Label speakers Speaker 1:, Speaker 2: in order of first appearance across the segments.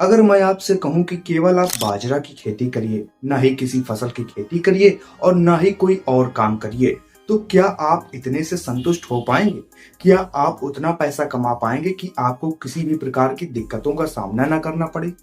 Speaker 1: अगर मैं आपसे कहूं कि केवल आप बाजरा की खेती करिए, ना ही किसी फसल की खेती करिए और ना ही कोई और काम करिए, तो क्या आप इतने से संतुष्ट हो पाएंगे? क्या आप उतना पैसा कमा पाएंगे कि आपको किसी भी प्रकार की दिक्कतों का सामना ना करना पड़े?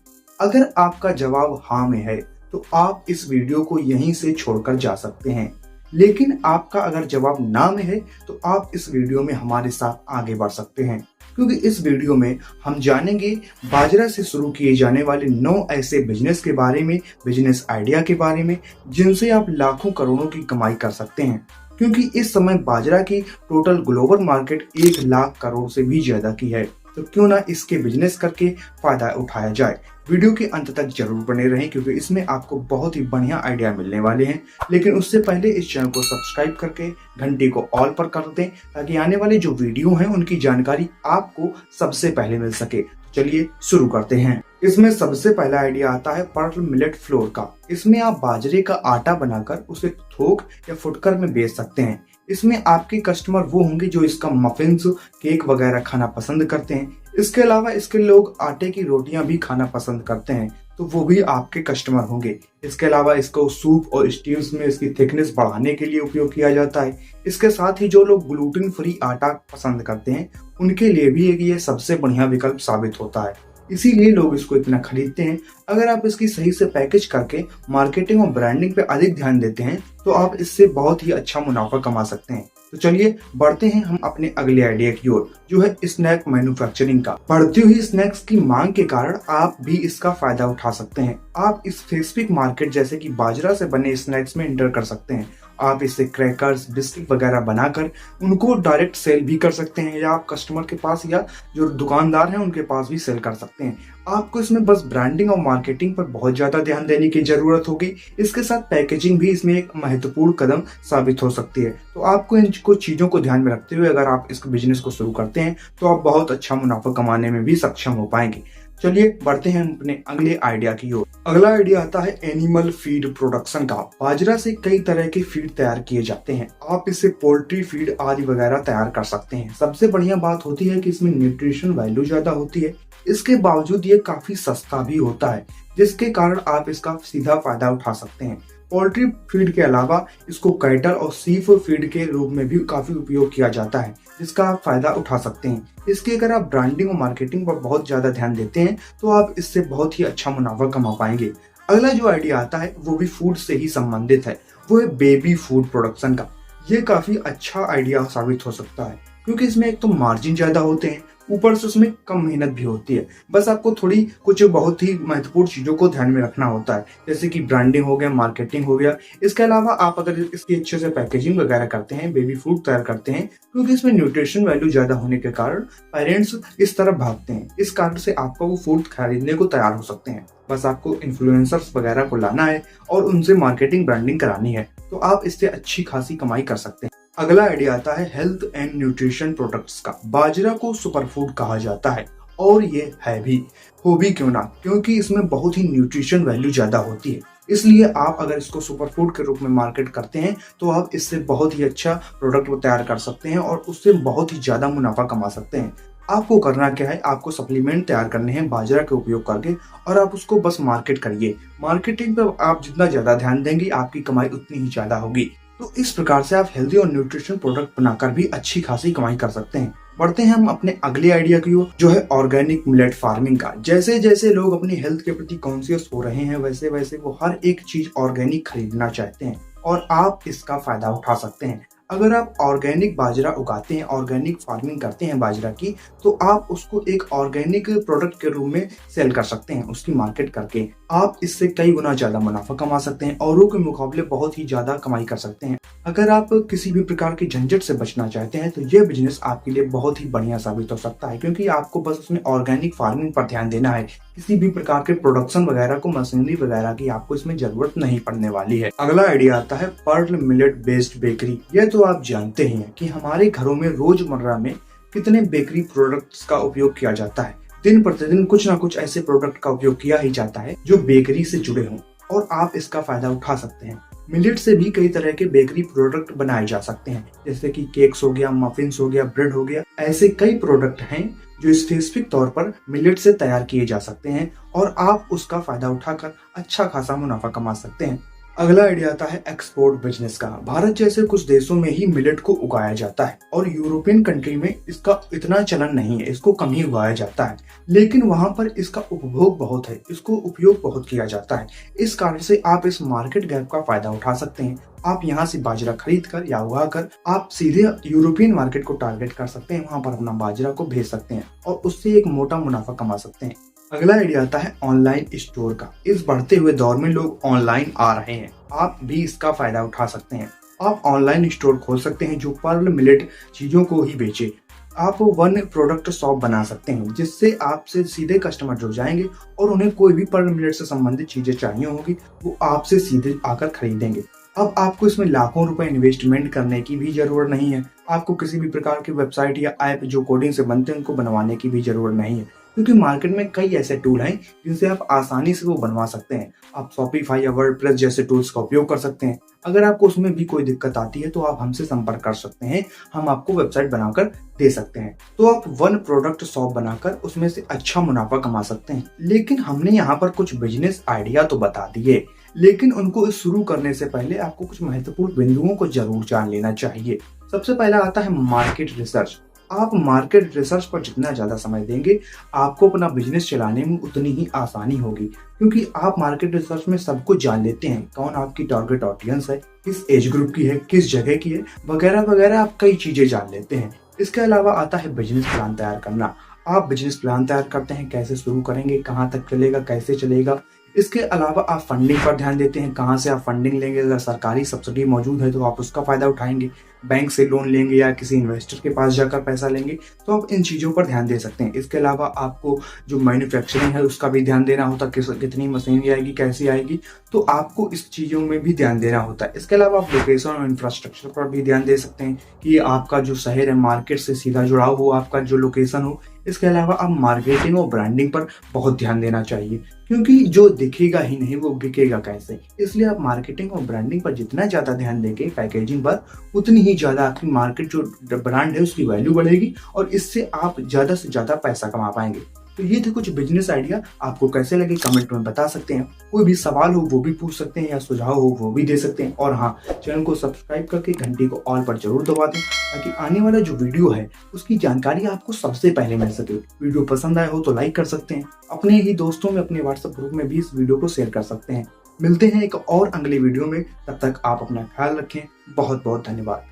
Speaker 1: अगर आपका जवाब हाँ में है, तो आप इस वीडियो को यहीं से छोड़कर जा सकते हैं। लेकिन आपका अगर जवाब ना में है, तो आप इस वीडियो में हमारे साथ आगे बढ़ सकते हैं, क्योंकि इस वीडियो में हम जानेंगे बाजरा से शुरू किए जाने वाले 9 ऐसे बिजनेस के बारे में, बिजनेस आइडिया के बारे में, जिनसे आप लाखों करोड़ों की कमाई कर सकते हैं। क्योंकि इस समय बाजरा की total global market 1 lakh crore से भी ज्यादा की है, तो क्यों ना इसके बिजनेस करके फायदा उठाया जाए। वीडियो के अंत तक जरूर बने रहें, क्योंकि इसमें आपको बहुत ही बढ़िया आइडिया मिलने वाले हैं। लेकिन उससे पहले इस चैनल को सब्सक्राइब करके घंटी को ऑल पर कर दें, ताकि आने वाले जो वीडियो हैं उनकी जानकारी आपको सबसे पहले मिल सके। चलिए शुरू करते हैं। इसमें सबसे पहला आइडिया आता है पर्ल मिलेट फ्लोर का। इसमें आप बाजरे का आटा बनाकर उसे थोक या फुटकर में बेच सकते हैं। इसमें आपके कस्टमर वो होंगे जो इसका मफिन्स, केक वगैरह खाना पसंद करते हैं। इसके अलावा इसके लोग आटे की रोटियां भी खाना पसंद करते हैं, तो वो भी आपके कस्टमर होंगे। इसके अलावा इसको सूप और स्टीव्स में इसकी थिकनेस बढ़ाने के लिए उपयोग किया जाता है। इसके साथ ही जो लोग ग्लूटेन फ्री आटा पसंद करते हैं, उनके लिए भी ये सबसे बढ़िया विकल्प साबित होता है, इसीलिए लोग इसको इतना खरीदते हैं। अगर आप इसकी सही से पैकेज करके मार्केटिंग और ब्रांडिंग पे अधिक ध्यान देते हैं, तो आप इससे बहुत ही अच्छा मुनाफा कमा सकते हैं। तो चलिए बढ़ते हैं हम अपने अगले आइडिया की ओर, जो है स्नैक मैन्युफैक्चरिंग का। बढ़ती हुई स्नैक्स की मांग के कारण आप भी इसका फायदा उठा सकते हैं। आप इस स्पेसिफिक मार्केट जैसे कि बाजरा से बने स्नैक्स में एंटर कर सकते हैं। आप इससे क्रैकर्स, बिस्किट वगैरह बनाकर उनको डायरेक्ट सेल भी कर सकते हैं, या आप कस्टमर के पास या जो दुकानदार हैं उनके पास भी सेल कर सकते हैं। आपको इसमें बस ब्रांडिंग और मार्केटिंग पर बहुत ज्यादा ध्यान देने की जरूरत होगी। इसके साथ पैकेजिंग भी इसमें एक महत्वपूर्ण कदम साबित हो सकती है। तो आपको इन कुछ चीजों को ध्यान में रखते हुए अगर आप इस बिजनेस को शुरू करते हैं, तो आप बहुत अच्छा मुनाफा कमाने में भी सक्षम हो पाएंगे। चलिए बढ़ते हैं अपने अगले आइडिया की ओर। अगला आइडिया आता है एनिमल फीड प्रोडक्शन का। बाजरा से कई तरह के फीड तैयार किए जाते हैं। आप इससे पोल्ट्री फीड आदि वगैरह तैयार कर सकते हैं। सबसे बढ़िया बात होती है कि इसमें न्यूट्रिशन वैल्यू ज्यादा होती है। इसके बावजूद ये काफी सस्ता भी होता है, जिसके कारण आप इसका सीधा फायदा उठा सकते हैं। पोल्ट्री फीड के अलावा इसको कैटल और सीफ फीड के रूप में भी काफी उपयोग किया जाता है, जिसका आप फायदा उठा सकते हैं। इसके अगर आप ब्रांडिंग और मार्केटिंग पर बहुत ज्यादा ध्यान देते हैं, तो आप इससे बहुत ही अच्छा मुनाफा कमा पाएंगे। अगला जो आइडिया आता है वो भी फूड से ही संबंधित है, वो है बेबी फूड प्रोडक्शन का। ये काफी अच्छा आइडिया साबित हो सकता है, क्योंकि इसमें एक तो मार्जिन ज्यादा होते हैं, ऊपर से उसमें कम मेहनत भी होती है। बस आपको थोड़ी कुछ बहुत ही महत्वपूर्ण चीजों को ध्यान में रखना होता है, जैसे कि ब्रांडिंग हो गया, मार्केटिंग हो गया। इसके अलावा आप अगर इसकी अच्छे से पैकेजिंग वगैरह करते हैं, बेबी फूड तैयार करते हैं, क्योंकि इसमें न्यूट्रिशन वैल्यू ज्यादा होने के कारण पेरेंट्स इस तरफ भागते हैं। इस कारण से आपको वो फूड खरीदने को तैयार हो सकते हैं। बस आपको इन्फ्लुएंसर्स वगैरह को लाना है और उनसे मार्केटिंग ब्रांडिंग करानी है, तो आप इससे अच्छी खासी कमाई कर सकते हैं। अगला आइडिया आता है हेल्थ एंड न्यूट्रिशन प्रोडक्ट्स का। बाजरा को सुपर फूड कहा जाता है, और ये है भी, हो भी क्यों ना, क्योंकि इसमें बहुत ही न्यूट्रिशन वैल्यू ज्यादा होती है। इसलिए आप अगर इसको सुपर फूड के रूप में मार्केट करते हैं, तो आप इससे बहुत ही अच्छा प्रोडक्ट तैयार कर सकते हैं और उससे बहुत ही ज्यादा मुनाफा कमा सकते हैं। आपको करना क्या है, आपको सप्लीमेंट तैयार करने हैं बाजरा के उपयोग करके, और आप उसको बस मार्केट करिए। मार्केटिंग पर आप जितना ज्यादा ध्यान देंगे, आपकी कमाई उतनी ही ज्यादा होगी। तो इस प्रकार से आप हेल्दी और न्यूट्रिशन प्रोडक्ट बनाकर भी अच्छी खासी कमाई कर सकते हैं। बढ़ते हैं हम अपने अगले आइडिया की ओर, जो है ऑर्गेनिक मिलेट फार्मिंग का। जैसे जैसे लोग अपनी हेल्थ के प्रति कॉन्शियस हो रहे हैं, वैसे वैसे वो हर एक चीज ऑर्गेनिक खरीदना चाहते हैं, और आप इसका फायदा उठा सकते हैं। अगर आप ऑर्गेनिक बाजरा उगाते हैं, ऑर्गेनिक फार्मिंग करते हैं बाजरा की, तो आप उसको एक ऑर्गेनिक प्रोडक्ट के रूप में सेल कर सकते हैं। उसकी मार्केट करके आप इससे कई गुना ज्यादा मुनाफा कमा सकते हैं, औरों के मुकाबले बहुत ही ज्यादा कमाई कर सकते हैं। अगर आप किसी भी प्रकार की झंझट से बचना चाहते हैं, तो यह बिजनेस आपके लिए बहुत ही बढ़िया साबित हो सकता है, क्योंकि आपको बस उसमें ऑर्गेनिक फार्मिंग पर ध्यान देना है। किसी भी प्रकार के प्रोडक्शन वगैरह को, मशीनरी वगैरह की आपको इसमें जरूरत नहीं पड़ने वाली है। अगला आइडिया आता है पर्ल मिलेट बेस्ड बेकरी। यह तो आप जानते ही हैं कि हमारे घरों में रोजमर्रा में कितने बेकरी प्रोडक्ट्स का उपयोग किया जाता है। दिन प्रतिदिन कुछ ना कुछ ऐसे प्रोडक्ट का उपयोग किया ही जाता है जो बेकरी से जुड़े हों, और आप इसका फायदा उठा सकते हैं। मिलेट से भी कई तरह के बेकरी प्रोडक्ट बनाए जा सकते हैं, जैसे कि केक्स हो गया, मफिन्स हो गया, ब्रेड हो गया। ऐसे कई प्रोडक्ट हैं जो स्पेसिफिक तौर पर मिलेट से तैयार किए जा सकते हैं और आप उसका फायदा उठाकर अच्छा खासा मुनाफा कमा सकते हैं। अगला आइडिया आता है एक्सपोर्ट बिजनेस का। भारत जैसे कुछ देशों में ही मिलेट को उगाया जाता है और यूरोपियन कंट्री में इसका इतना चलन नहीं है, इसको कम ही उगाया जाता है, लेकिन वहां पर इसका उपभोग बहुत है, इसको उपयोग बहुत किया जाता है। इस कारण से आप इस मार्केट गैप का फायदा उठा सकते हैं। आप यहाँ से बाजरा खरीद कर या उगा कर आप सीधे यूरोपियन मार्केट को टारगेट कर सकते हैं, वहां पर अपना बाजरा को भेज सकते हैं और उससे एक मोटा मुनाफा कमा सकते हैं। अगला आइडिया आता है ऑनलाइन स्टोर का। इस बढ़ते हुए दौर में लोग ऑनलाइन आ रहे हैं, आप भी इसका फायदा उठा सकते हैं। आप ऑनलाइन स्टोर खोल सकते हैं जो पर्ल मिलेट चीजों को ही बेचे। आप वन प्रोडक्ट शॉप बना सकते हैं, जिससे आपसे सीधे कस्टमर जुड़ जाएंगे और उन्हें कोई भी पर्ल मिलेट से संबंधित चीजें चाहिए होगी, वो आपसे सीधे आकर खरीदेंगे। अब आपको इसमें लाखों रुपए इन्वेस्टमेंट करने की भी जरूरत नहीं है। आपको किसी भी प्रकार की वेबसाइट या ऐप जो कोडिंग से बनते हैं उनको बनवाने की भी जरूरत नहीं है, क्योंकि मार्केट में कई ऐसे टूल हैं जिनसे आप आसानी से वो बनवा सकते हैं। आप शॉपिफाई या वर्डप्रेस जैसे टूल्स का उपयोग कर सकते हैं। अगर आपको उसमें भी कोई दिक्कत आती है तो आप हमसे संपर्क कर सकते हैं, हम आपको वेबसाइट बनाकर दे सकते हैं। तो आप वन प्रोडक्ट शॉप बनाकर उसमें से अच्छा मुनाफा कमा सकते हैं। लेकिन हमने यहाँ पर कुछ बिजनेस आइडिया तो बता दिए, लेकिन उनको शुरू करने से पहले आपको कुछ महत्वपूर्ण बिंदुओं को जरूर जान लेना चाहिए। सबसे पहला आता है मार्केट रिसर्च। आप मार्केट रिसर्च पर जितना ज्यादा समय देंगे, आपको अपना बिजनेस चलाने में उतनी ही आसानी होगी, क्योंकि आप मार्केट रिसर्च में सब कुछ जान लेते हैं। कौन आपकी टारगेट ऑडियंस है, किस एज ग्रुप की है, किस जगह की है, वगैरह वगैरह आप कई चीजें जान लेते हैं। इसके अलावा आता है बिजनेस प्लान तैयार करना। आप बिजनेस प्लान तैयार करते हैं, कैसे शुरू करेंगे, कहाँ तक चलेगा, कैसे चलेगा। इसके अलावा आप फंडिंग पर ध्यान देते हैं, कहाँ से आप फंडिंग लेंगे। अगर सरकारी सब्सिडी मौजूद है तो आप उसका फायदा उठाएंगे, बैंक से लोन लेंगे या किसी इन्वेस्टर के पास जाकर पैसा लेंगे, तो आप इन चीजों पर ध्यान दे सकते हैं। इसके अलावा आपको जो मैन्युफैक्चरिंग है उसका भी ध्यान देना होता है, कितनी मशीनरी आएगी, कैसी आएगी, तो आपको इस चीजों में भी ध्यान देना होता है। इसके अलावा आप लोकेशन और इंफ्रास्ट्रक्चर पर भी ध्यान दे सकते हैं कि आपका जो शहर है मार्केट से सीधा जुड़ाव हो, आपका जो लोकेशन हो। इसके अलावा आप मार्केटिंग और ब्रांडिंग पर बहुत ध्यान देना चाहिए, क्योंकि जो दिखेगा ही नहीं वो बिकेगा कैसे। इसलिए आप मार्केटिंग और ब्रांडिंग पर जितना ज्यादा ध्यान देंगे, पैकेजिंग पर, उतनी ही ज्यादा आपकी मार्केट जो ब्रांड है उसकी वैल्यू बढ़ेगी और इससे आप ज्यादा से ज्यादा पैसा कमा पाएंगे। तो ये थे कुछ बिजनेस आइडिया। आपको कैसे लगे कमेंट में बता सकते हैं। कोई भी सवाल हो वो भी पूछ सकते हैं या सुझाव हो वो भी दे सकते हैं। और हाँ, चैनल को सब्सक्राइब करके घंटी को ऑल पर जरूर दबा दें, ताकि आने वाला जो वीडियो है उसकी जानकारी आपको सबसे पहले मिल सके। वीडियो पसंद आया हो तो लाइक कर सकते हैं, अपने ही दोस्तों में, अपने व्हाट्सएप ग्रुप में भी इस वीडियो को शेयर कर सकते हैं। मिलते हैं एक और अगले वीडियो में, तब तक आप अपना ख्याल रखें। बहुत बहुत धन्यवाद।